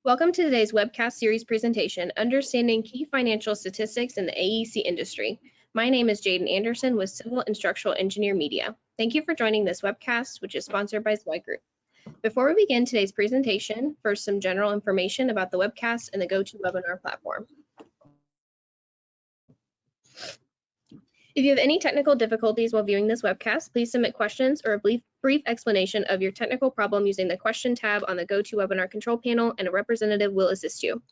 Welcome to today's webcast series presentation, Understanding Key Financial Statistics in the AEC Industry. My name is Jaden Anderson with Civil and Structural Engineer Media. Thank you for joining this webcast, which is sponsored by Zweig Group. Before we begin today's presentation, first some general information about the webcast and the GoToWebinar platform. If you have any technical difficulties while viewing this webcast, please submit questions or a brief explanation of your technical problem using the question tab on the GoToWebinar control panel, and a representative will assist you.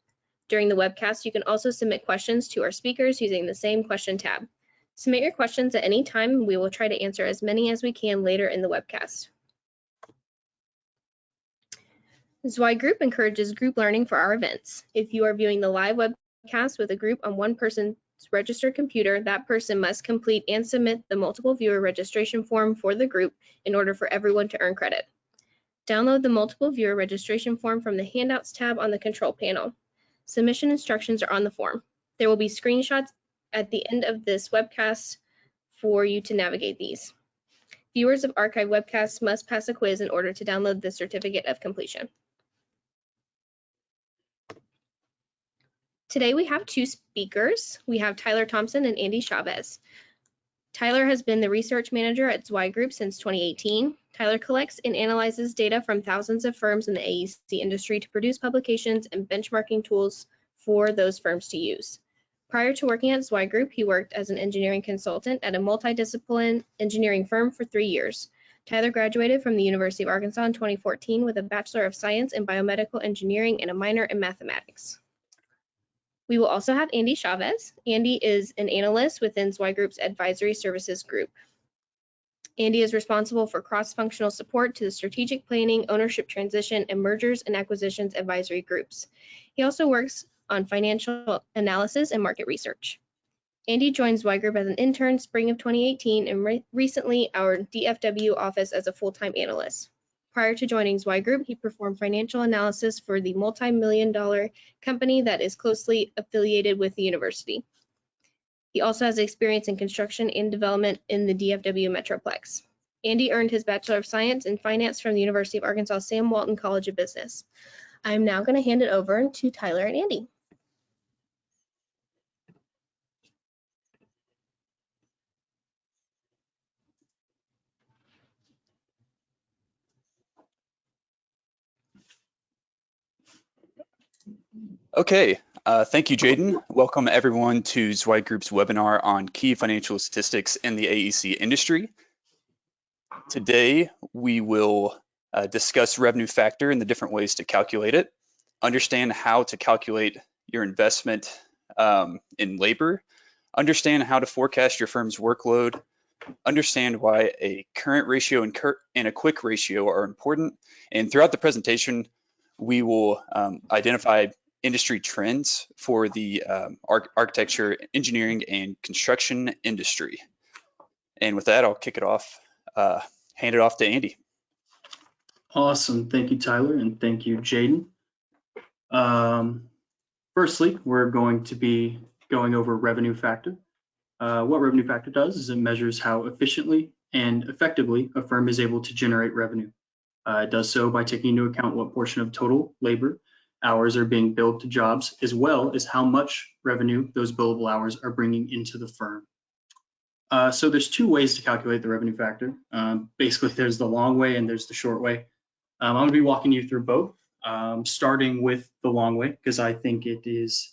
During the webcast, you can also submit questions to our speakers using the same question tab. Submit your questions at any time, and we will try to answer as many as we can later in the webcast. Zweig Group encourages group learning for our events. If you are viewing the live webcast with a group on one person's registered computer, that person must complete and submit the multiple viewer registration form for the group in order for everyone to earn credit. Download the multiple viewer registration form from the handouts tab on the control panel. Submission instructions are on the form. There will be screenshots at the end of this webcast for you to navigate these. Viewers of archive webcasts must pass a quiz in order to download the certificate of completion. Today we have two speakers. We have Tyler Thompson and Andy Chavez. Tyler has been the research manager at Zweig Group since 2018. Tyler collects and analyzes data from thousands of firms in the AEC industry to produce publications and benchmarking tools for those firms to use. Prior to working at Zweig Group, he worked as an engineering consultant at a multidisciplinary engineering firm for 3 years. Tyler graduated from the University of Arkansas in 2014 with a Bachelor of Science in Biomedical Engineering and a minor in Mathematics. We will also have Andy Chavez. Andy is an analyst within Zweig Group's Advisory Services Group. Andy is responsible for cross-functional support to the strategic planning, ownership transition, and mergers and acquisitions advisory groups. He also works on financial analysis and market research. Andy joined Zweig Group as an intern spring of 2018 and recently our DFW office as a full-time analyst. Prior to joining Zweig Group, he performed financial analysis for the multi-million-dollar company that is closely affiliated with the university. He also has experience in construction and development in the DFW Metroplex. Andy earned his Bachelor of Science in Finance from the University of Arkansas Sam Walton College of Business. I'm now going to hand it over to Tyler and Andy. Okay, thank you, Jaden. Welcome everyone to Zweig Group's webinar on key financial statistics in the AEC industry. Today, we will discuss revenue factor and the different ways to calculate it, understand how to calculate your investment in labor, understand how to forecast your firm's workload, understand why a current ratio and a quick ratio are important, and throughout the presentation, we will identify industry trends for the architecture, engineering, and construction industry. And with that, I'll kick it off, hand it off to Andy. Awesome, thank you, Tyler, and thank you, Jaden. Firstly, we're going to be going over revenue factor. What revenue factor does is it measures how efficiently and effectively a firm is able to generate revenue. It does so by taking into account what portion of total labor hours are being billed to jobs, as well as how much revenue those billable hours are bringing into the firm. So there's two ways to calculate the revenue factor. Basically, there's the long way and there's the short way. I'm going to be walking you through both, starting with the long way, because I think it is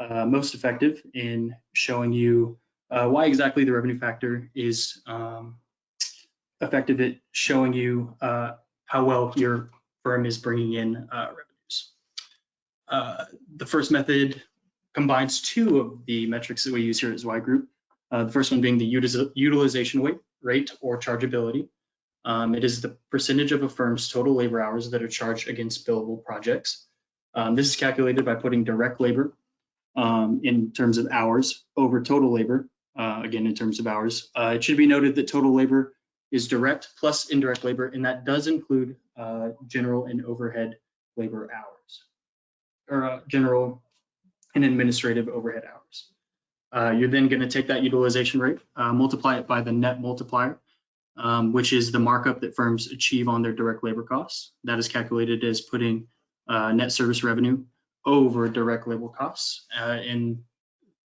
most effective in showing you why exactly the revenue factor is effective at showing you how well your firm is bringing in revenues. The first method combines two of the metrics that we use here at Zweig Group. The first one being the utilization rate or chargeability. It is the percentage of a firm's total labor hours that are charged against billable projects. This is calculated by putting direct labor in terms of hours over total labor, again in terms of hours. It should be noted that total labor is direct plus indirect labor, and that does include general and overhead labor hours, or general and administrative overhead hours. You're then going to take that utilization rate, multiply it by the net multiplier, which is the markup that firms achieve on their direct labor costs. That is calculated as putting net service revenue over direct labor costs. And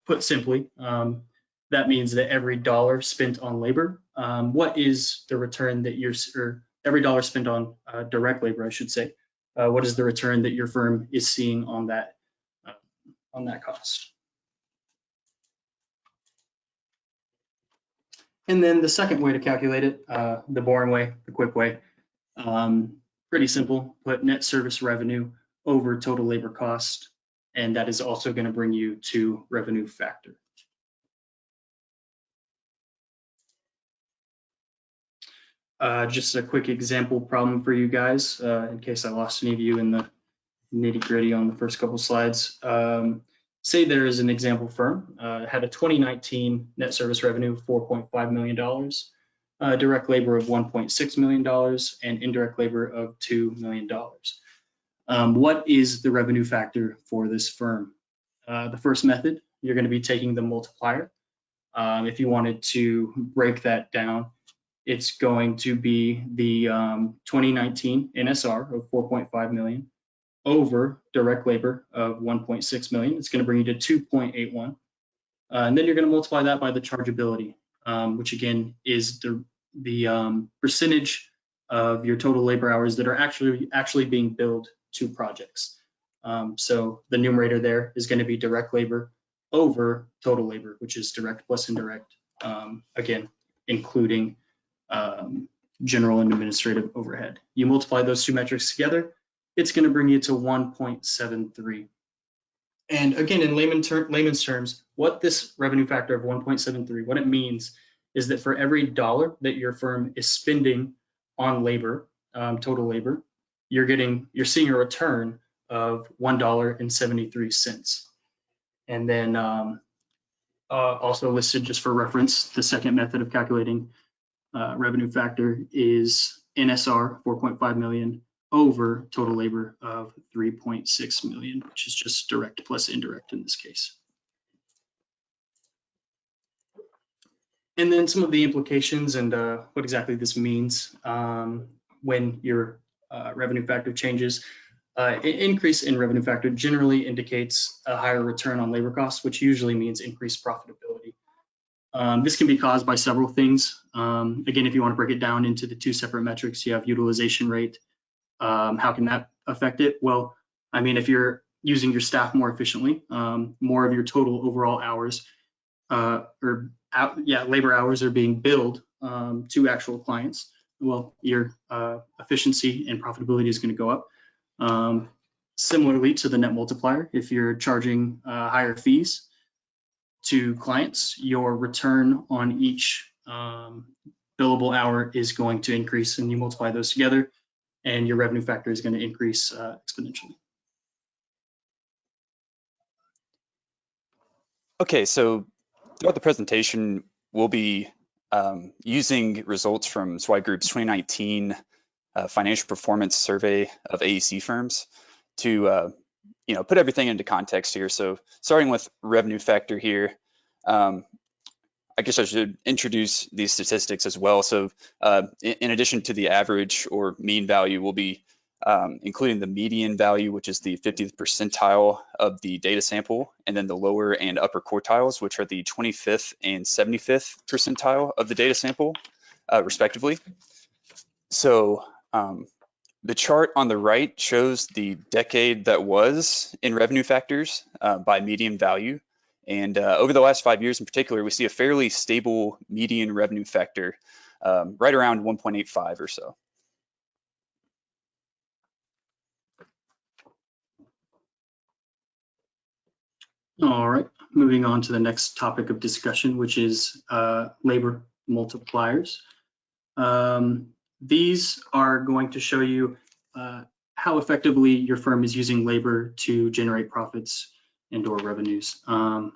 put simply, that means that every dollar spent on labor, what is the return that or every dollar spent on direct labor, I should say, what is the return that your firm is seeing on that cost? And then the second way to calculate it, the boring way, the quick way, pretty simple, put net service revenue over total labor cost, and that is also going to bring you to revenue factor. Just a quick example problem for you guys, in case I lost any of you in the nitty-gritty on the first couple slides. Say there is an example firm, had a 2019 net service revenue of $4.5 million, direct labor of $1.6 million, and indirect labor of $2 million. What is the revenue factor for this firm? The first method, you're going to be taking the multiplier. If you wanted to break that down, it's going to be the 2019 NSR of 4.5 million over direct labor of 1.6 million. It's going to bring you to 2.81. And then you're going to multiply that by the chargeability, which again is the percentage of your total labor hours that are actually being billed to projects. So the numerator there is going to be direct labor over total labor, which is direct plus indirect, again, including general and administrative overhead. You multiply those two metrics together, it's going to bring you to 1.73. And again, in layman's terms, what this revenue factor of 1.73, what it means is that for every dollar that your firm is spending on labor, total labor, you're seeing a return of $1.73. And then also listed just for reference, the second method of calculating revenue factor is NSR 4.5 million over total labor of 3.6 million, which is just direct plus indirect in this case. And then some of the implications and what exactly this means when your revenue factor changes. An increase in revenue factor generally indicates a higher return on labor costs, which usually means increased profitability. This can be caused by several things. Again, if you want to break it down into the two separate metrics, you have utilization rate. How can that affect it? Well, I mean, if you're using your staff more efficiently, more of your total overall hours labor hours are being billed to actual clients. Well, your efficiency and profitability is going to go up. Similarly to the net multiplier, if you're charging higher fees to clients, your return on each billable hour is going to increase, and you multiply those together, and your revenue factor is going to increase exponentially. Okay, so throughout the presentation, we'll be using results from Zweig Group's 2019 financial performance survey of AEC firms to put everything into context here. So starting with revenue factor here, I guess I should introduce these statistics as well. So in addition to the average or mean value, we'll be including the median value, which is the 50th percentile of the data sample, and then the lower and upper quartiles, which are the 25th and 75th percentile of the data sample, respectively. So the chart on the right shows the decade that was in revenue factors by median value. And over the last 5 years in particular, we see a fairly stable median revenue factor, right around 1.85 or so. All right, moving on to the next topic of discussion, which is labor multipliers. These are going to show you how effectively your firm is using labor to generate profits and/or revenues. The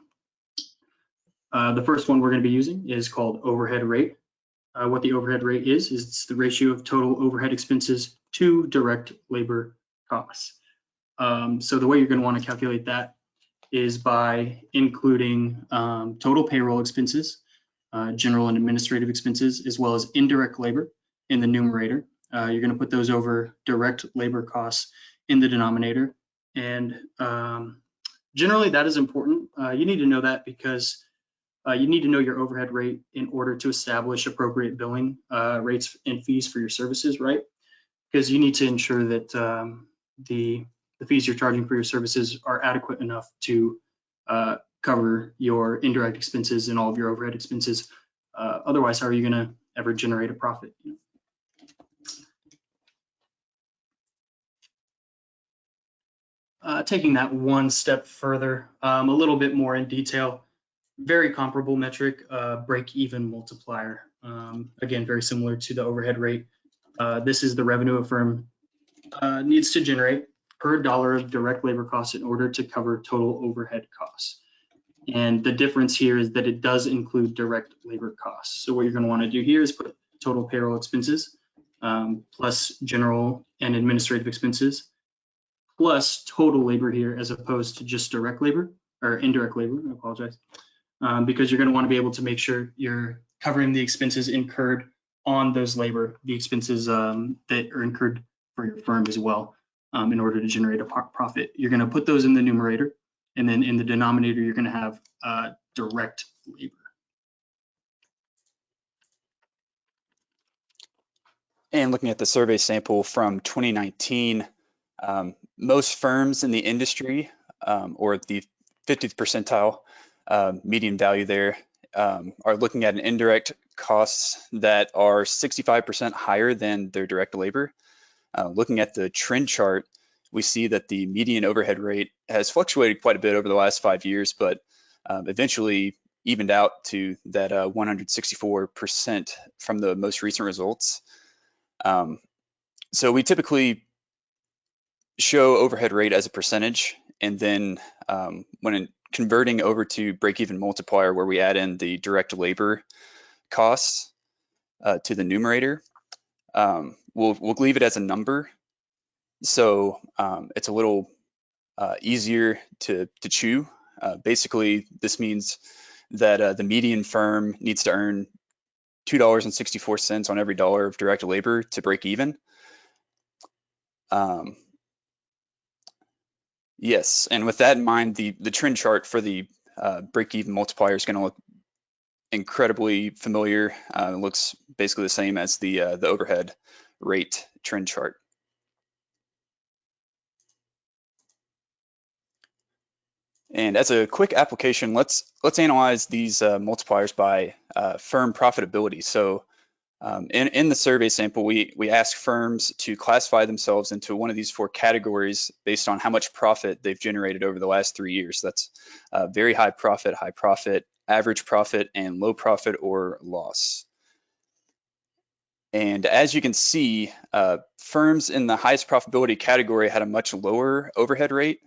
first one we're going to be using is called overhead rate. What the overhead rate is it's the ratio of total overhead expenses to direct labor costs. So the way you're going to want to calculate that is by including total payroll expenses, general and administrative expenses, as well as indirect labor in the numerator. You're going to put those over direct labor costs in the denominator. And generally that is important. You need to know that because you need to know your overhead rate in order to establish appropriate billing rates and fees for your services, right? Because you need to ensure that the fees you're charging for your services are adequate enough to cover your indirect expenses and all of your overhead expenses. Otherwise, how are you going to ever generate a profit? Taking that one step further, a little bit more in detail, very comparable metric, break-even multiplier. Again, very similar to the overhead rate. This is the revenue a firm needs to generate per dollar of direct labor costs in order to cover total overhead costs. And the difference here is that it does include direct labor costs. So what you're going to want to do here is put total payroll expenses plus general and administrative expenses plus total labor here as opposed to just direct labor or indirect labor, I apologize, because you're going to want to be able to make sure you're covering the expenses incurred on those labor, the expenses that are incurred for your firm as well in order to generate a profit. You're going to put those in the numerator, and then in the denominator, you're going to have direct labor. And looking at the survey sample from 2019, most firms in the industry, or the 50th percentile median value there, are looking at an indirect costs that are 65% higher than their direct labor. Looking at the trend chart, we see that the median overhead rate has fluctuated quite a bit over the last 5 years, but eventually evened out to that 164% from the most recent results. So we typically show overhead rate as a percentage, and then when converting over to break-even multiplier, where we add in the direct labor costs to the numerator, we'll leave it as a number. So it's a little easier to chew. Basically, this means that the median firm needs to earn $2.64 on every dollar of direct labor to break even. Yes, and with that in mind, the trend chart for the break-even multiplier is going to look incredibly familiar. It looks basically the same as the overhead rate trend chart. And as a quick application, let's analyze these multipliers by firm profitability. So in the survey sample, we ask firms to classify themselves into one of these 4 categories based on how much profit they've generated over the last 3 years. That's very high profit, average profit, and low profit or loss. And as you can see, firms in the highest profitability category had a much lower overhead rate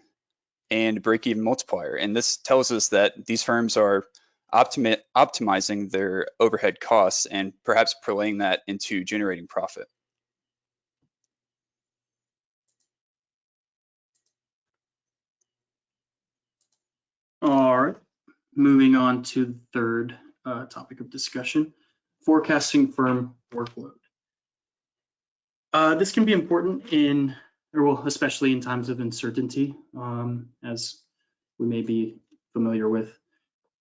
and break-even multiplier. And this tells us that these firms are optimizing their overhead costs and perhaps parlaying that into generating profit. All right, moving on to the third topic of discussion, forecasting firm workload. This can be important especially in times of uncertainty, as we may be familiar with.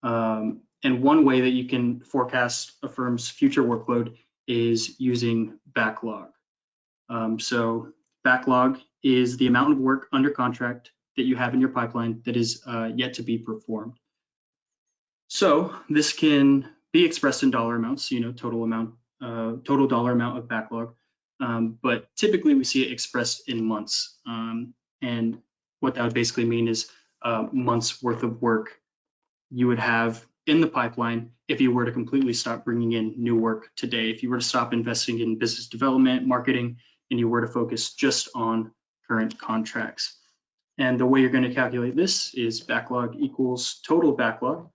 And one way that you can forecast a firm's future workload is using backlog. So backlog is the amount of work under contract that you have in your pipeline that is yet to be performed. So this can be expressed in dollar amounts, total dollar amount of backlog. But typically we see it expressed in months. And what that would basically mean is months worth of work you would have in the pipeline if you were to completely stop bringing in new work today. If you were to stop investing in business development, marketing, and you were to focus just on current contracts. And the way you're going to calculate this is backlog equals total backlog.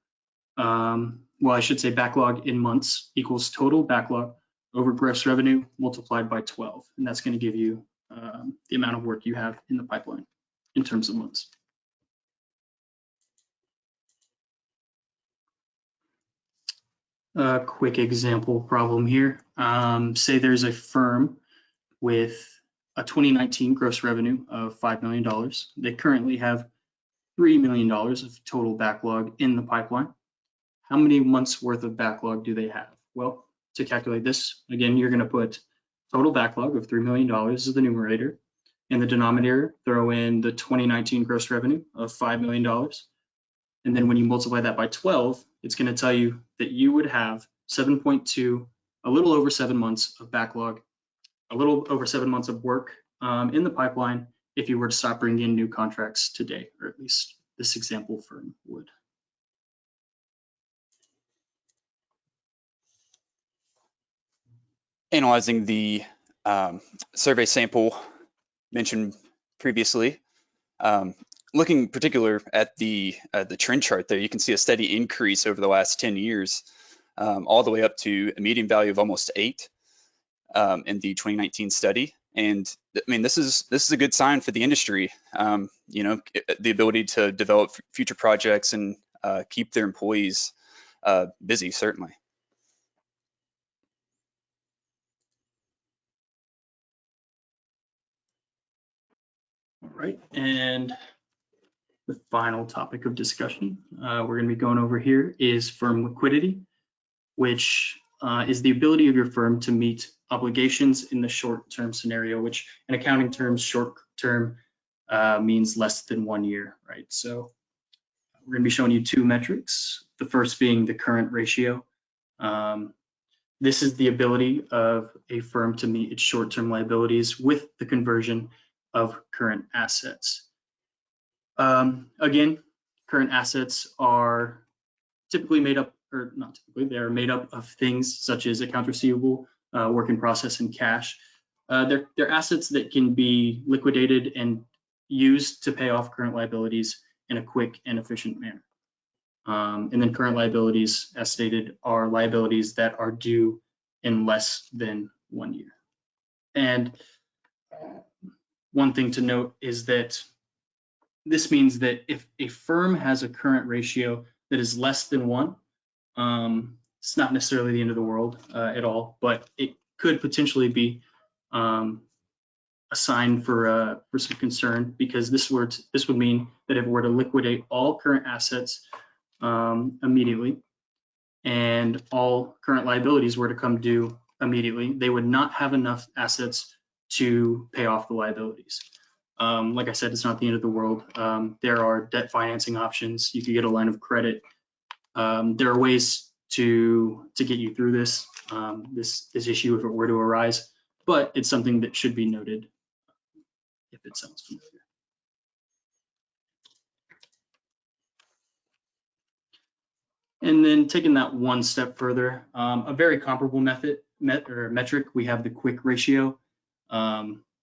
Well, I should say backlog in months equals total backlog over gross revenue multiplied by 12. And that's going to give you the amount of work you have in the pipeline in terms of months. A quick example problem here. Say there's a firm with a 2019 gross revenue of $5 million. They currently have $3 million of total backlog in the pipeline. How many months worth of backlog do they have? Well, to calculate this, again, you're going to put total backlog of $3 million as the numerator. In the denominator, throw in the 2019 gross revenue of $5 million. And then when you multiply that by 12, it's going to tell you that you would have 7.2, a little over 7 months of backlog, a little over 7 months of work in the pipeline if you were to stop bringing in new contracts today, or at least this example firm would. Analyzing the survey sample mentioned previously, looking in particular at the trend chart there, you can see a steady increase over the last 10 years, all the way up to a median value of almost 8 in the 2019 study. And I mean, this is a good sign for the industry. You know, the ability to develop future projects and keep their employees busy, certainly. All right, and the final topic of discussion we're going to be going over here is firm liquidity, which is the ability of your firm to meet obligations in the short-term scenario, which in accounting terms, short-term means less than 1 year, right? So we're going to be showing you two metrics, the first being the current ratio. This is the ability of a firm to meet its short-term liabilities with the conversion of current assets. Again, current assets are typically made up, or not typically, they are made up of things such as accounts receivable, work in process, and cash. They're assets that can be liquidated and used to pay off current liabilities in a quick and efficient manner. And then current liabilities, as stated, are liabilities that are due in less than 1 year. And one thing to note is that this means that if a firm has a current ratio that is less than 1, it's not necessarily the end of the world at all, but it could potentially be a sign for some concern, because this would mean that if it were to liquidate all current assets immediately and all current liabilities were to come due immediately, they would not have enough assets to pay off the liabilities. Like I said, it's not the end of the world. There are debt financing options. You could get a line of credit. There are ways to get you through this issue if it were to arise, but it's something that should be noted if it sounds familiar. And then taking that one step further, a very comparable metric, we have the quick ratio.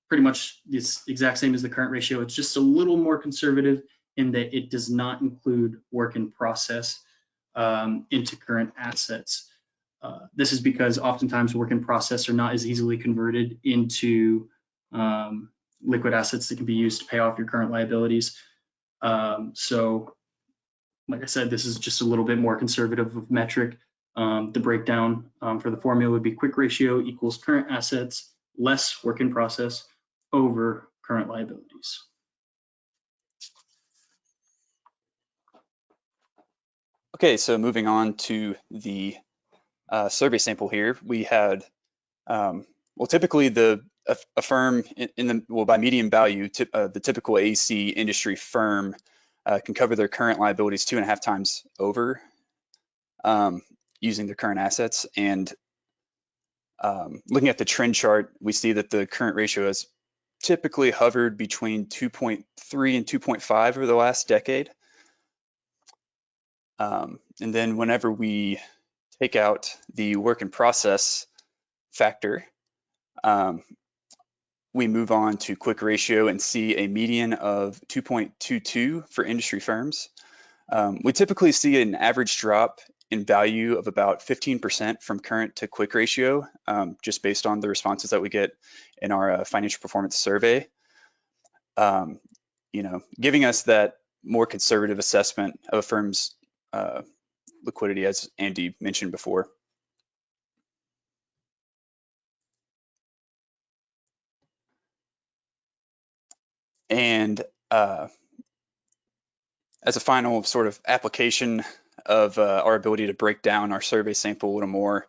Pretty much it's exact same as the current ratio. It's just a little more conservative in that it does not include work in process into current assets. This is because oftentimes work in process are not as easily converted into liquid assets that can be used to pay off your current liabilities. So like I said, this is just a little bit more conservative of metric. The breakdown for the formula would be quick ratio equals current assets less work in process over current liabilities. Okay, so moving on to the survey sample here, we had, well, typically a firm by median value, the typical AEC industry firm can cover their current liabilities 2.5 times over using their current assets. And looking at the trend chart, we see that the current ratio has typically hovered between 2.3 and 2.5 over the last decade. And then whenever we take out the work in process factor, we move on to quick ratio and see a median of 2.22 for industry firms. We typically see an average drop in value of about 15% from current to quick ratio, just based on the responses that we get in our financial performance survey. You know, giving us that more conservative assessment of a firm's liquidity, as Andy mentioned before. And as a final sort of application of our ability to break down our survey sample a little more,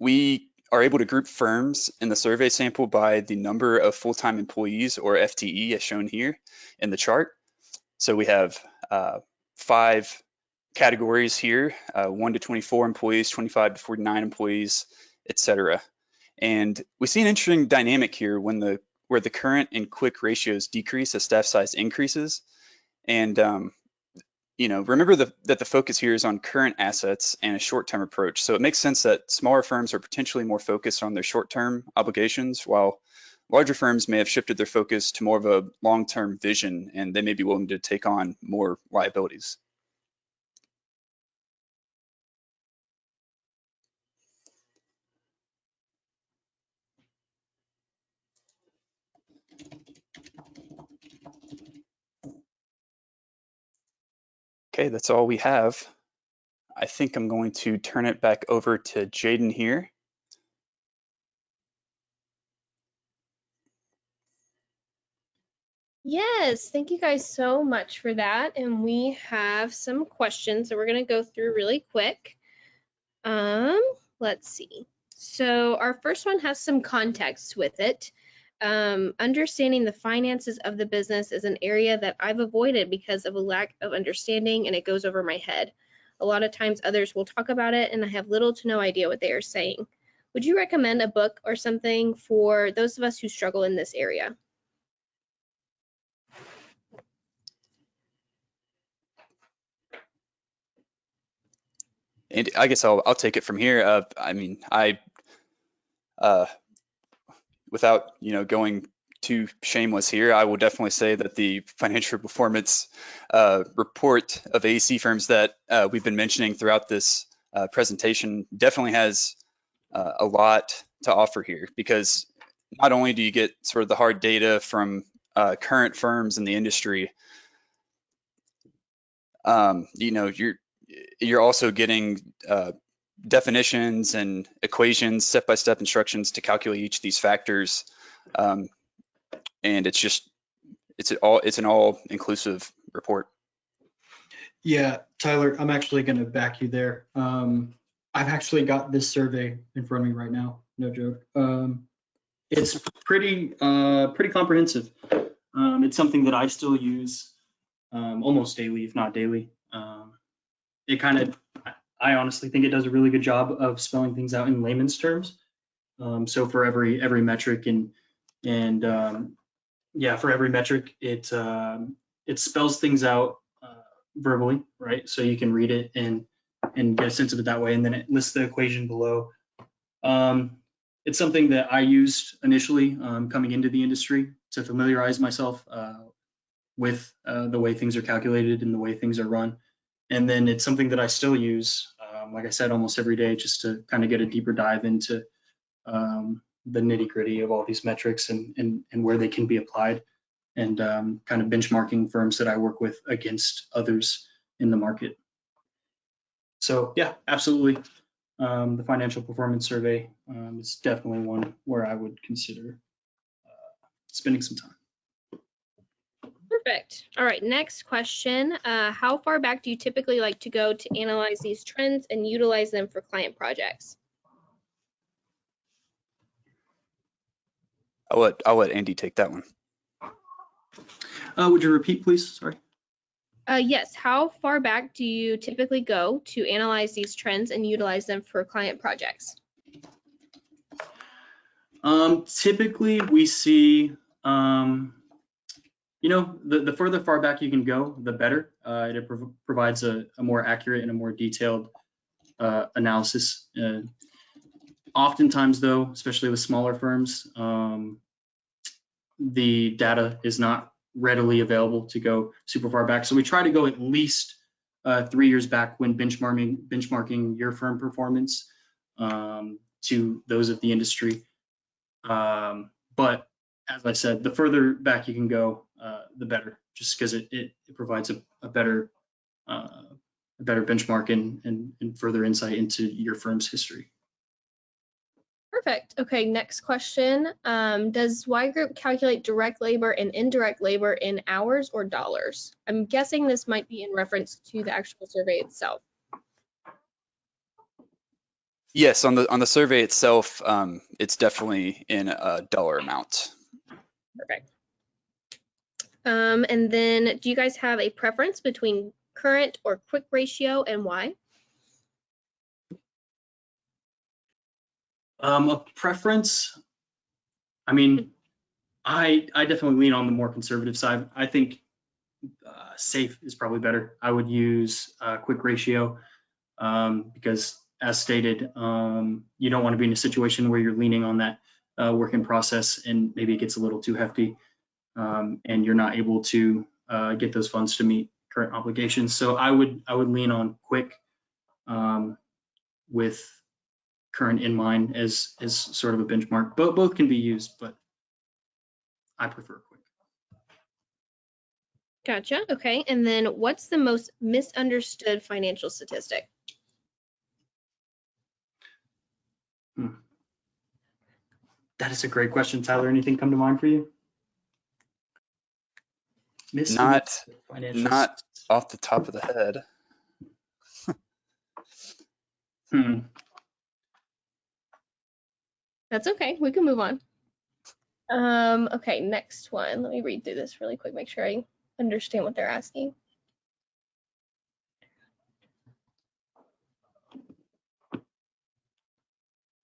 we are able to group firms in the survey sample by the number of full-time employees, or FTE, as shown here in the chart. So we have 5 categories here, 1 to 24 employees, 25 to 49 employees, etc. And we see an interesting dynamic here where the current and quick ratios decrease as staff size increases. And remember that the focus here is on current assets and a short-term approach. So it makes sense that smaller firms are potentially more focused on their short-term obligations, while larger firms may have shifted their focus to more of a long-term vision, and they may be willing to take on more liabilities. Okay, that's all we have. I think I'm going to turn it back over to Jaden here. Yes, thank you guys so much for that. And we have some questions that we're going to go through really quick. Let's see. So our first one has some context with it. Understanding the finances of the business is an area that I've avoided because of a lack of understanding, and it goes over my head. A lot of times others will talk about it and I have little to no idea what they are saying. Would you recommend a book or something for those of us who struggle in this area? And I guess I'll take it from here. Without going too shameless here, I will definitely say that the financial performance report of AEC firms that we've been mentioning throughout this presentation definitely has a lot to offer here, because not only do you get sort of the hard data from current firms in the industry, you're also getting definitions and equations, step-by-step instructions to calculate each of these factors, and it's an all-inclusive report. Yeah, Tyler, I'm actually going to back you there. I've actually got this survey in front of me right now. No joke. It's pretty comprehensive. It's something that I still use almost daily, if not daily. I honestly think it does a really good job of spelling things out in layman's terms. So for every metric for every metric, it spells things out verbally, right? So you can read it and get a sense of it that way, and then it lists the equation below. It's something that I used initially coming into the industry to familiarize myself with the way things are calculated and the way things are run. And then it's something that I still use, like I said, almost every day, just to kind of get a deeper dive into the nitty gritty of all these metrics and where they can be applied, and kind of benchmarking firms that I work with against others in the market. So yeah, absolutely. The financial performance survey is definitely one where I would consider spending some time. Perfect. All right, next question. How far back do you typically like to go to analyze these trends and utilize them for client projects? I'll let Andy take that one. Would you repeat, please? Sorry. Yes, how far back do you typically go to analyze these trends and utilize them for client projects? Typically we see, the further far back you can go, the better. It provides a more accurate and a more detailed analysis. Oftentimes though, especially with smaller firms, the data is not readily available to go super far back. So we try to go at least 3 years back when benchmarking your firm performance to those of the industry. But as I said, the further back you can go, the better, just because it provides a better benchmark and further insight into your firm's history. Perfect. Okay, next question. Does Zweig Group calculate direct labor and indirect labor in hours or dollars? I'm guessing this might be in reference to the actual survey itself. Yes, on the survey itself, it's definitely in a dollar amount. Perfect. And then do you guys have a preference between current or quick ratio and why? A preference, I mean, I definitely lean on the more conservative side. I think safe is probably better. I would use quick ratio because, as stated, you don't want to be in a situation where you're leaning on that work in process and maybe it gets a little too hefty and you're not able to get those funds to meet current obligations. So I would lean on quick with current in mind as sort of a benchmark. Both can be used, but I prefer quick. Gotcha. Okay. And then what's the most misunderstood financial statistic? That is a great question, Tyler. Anything come to mind for you? Not off the top of the head. That's okay. We can move on. Okay, next one. Let me read through this really quick, make sure I understand what they're asking.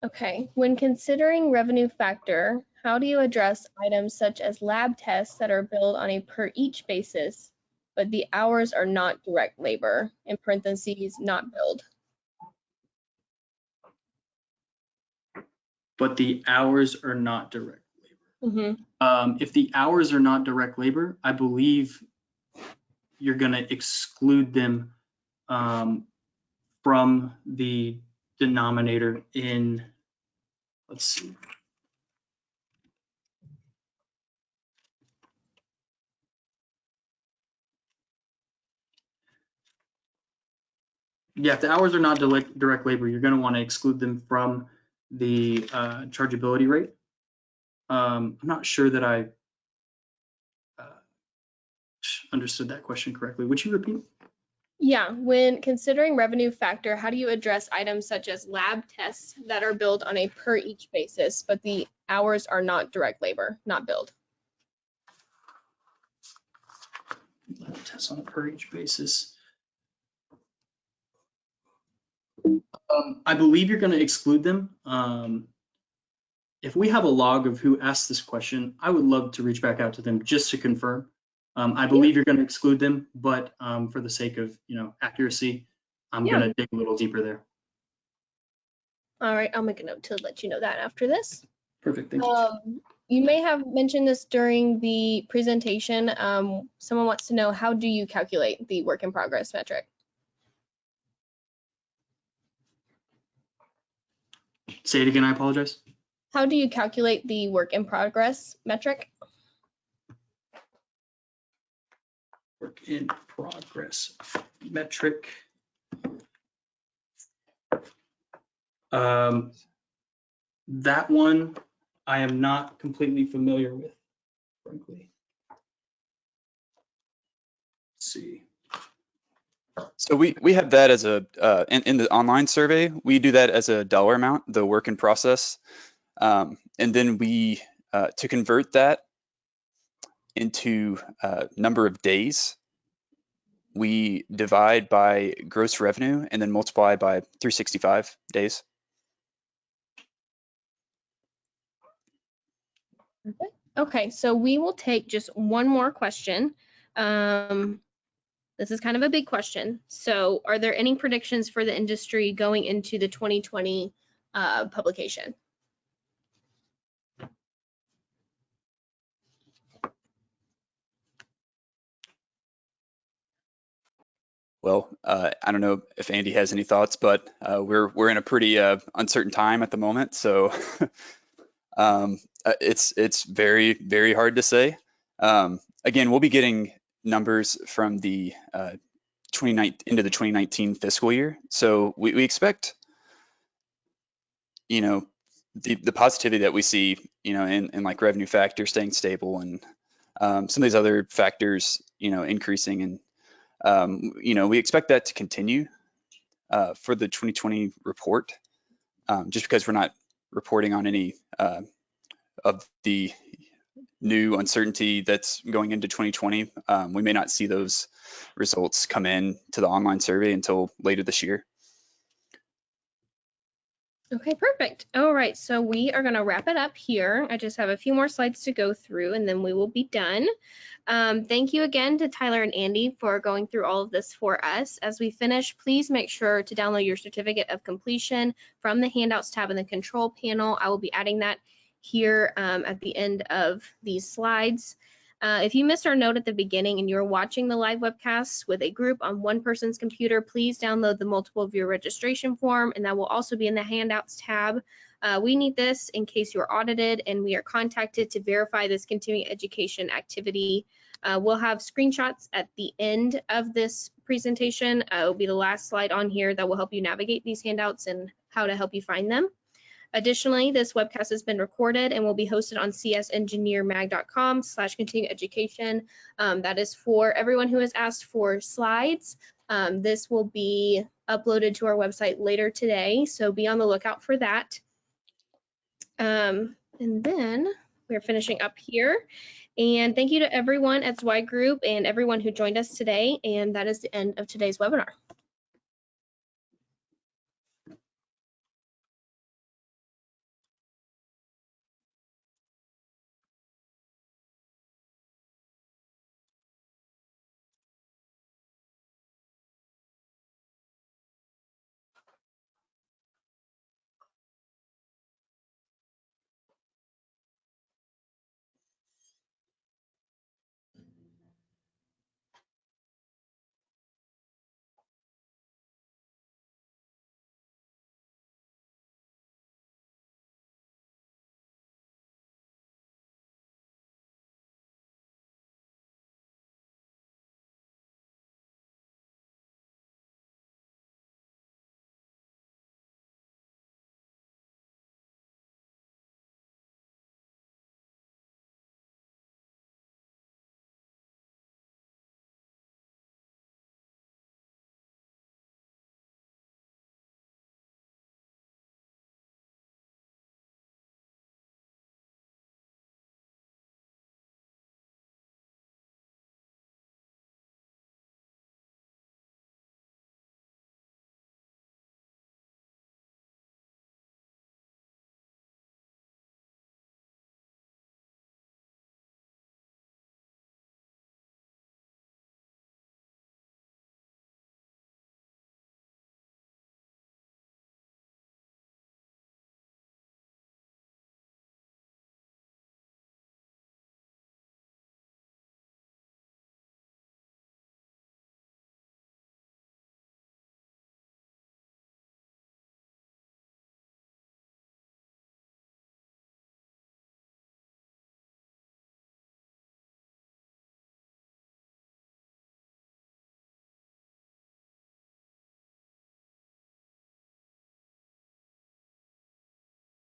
Okay, when considering revenue factor, how do you address items such as lab tests that are billed on a per each basis, but the hours are not direct labor, in parentheses, not billed? But the hours are not direct labor. Mm-hmm. If the hours are not direct labor, I believe you're going to exclude them from the denominator in, let's see. Yeah, if the hours are not direct labor, you're going to want to exclude them from the chargeability rate. I'm not sure that I understood that question correctly. Would you repeat? Yeah, when considering revenue factor, how do you address items such as lab tests that are billed on a per each basis, but the hours are not direct labor, not billed? Lab tests on a per each basis. I believe you're going to exclude them. If we have a log of who asked this question, I would love to reach back out to them just to confirm. I believe you're going to exclude them, but for the sake of accuracy, I'm going to dig a little deeper there. All right, I'll make a note to let you know that after this. Perfect, thank you. You may have mentioned this during the presentation. Someone wants to know, how do you calculate the work in progress metric? Say it again, I apologize. How do you calculate the work in progress metric? Work in progress metric. That one I am not completely familiar with, frankly. Let's see. So we have that as a in the online survey, we do that as a dollar amount, the work in process, and then we to convert that into number of days, we divide by gross revenue and then multiply by 365 days. Okay, so we will take just one more question. This is kind of a big question. So are there any predictions for the industry going into the 2020 publication? Well, I don't know if Andy has any thoughts, but we're in a pretty uncertain time at the moment, so it's very, very hard to say. Again, we'll be getting numbers from the into the 2019 fiscal year, so we expect, the positivity that we see, in like revenue factor staying stable and some of these other factors, increasing, and we expect that to continue for the 2020 report, just because we're not reporting on any of the new uncertainty that's going into 2020. We may not see those results come in to the online survey until later this year. Okay, perfect. All right, so we are going to wrap it up here. I just have a few more slides to go through and then we will be done. Thank you again to Tyler and Andy for going through all of this for us. As we finish, please make sure to download your certificate of completion from the handouts tab in the control panel. I will be adding that here at the end of these slides. If you missed our note at the beginning and you're watching the live webcast with a group on one person's computer, please download the multiple viewer registration form, and that will also be in the handouts tab. We need this in case you're audited and we are contacted to verify this continuing education activity. We'll have screenshots at the end of this presentation. It will be the last slide on here that will help you navigate these handouts and how to help you find them. Additionally, this webcast has been recorded and will be hosted on csengineermag.com/continuing education. That is for everyone who has asked for slides. This will be uploaded to our website later today, so be on the lookout for that. And then we're finishing up here. And thank you to everyone at Zweig Group and everyone who joined us today. And that is the end of today's webinar.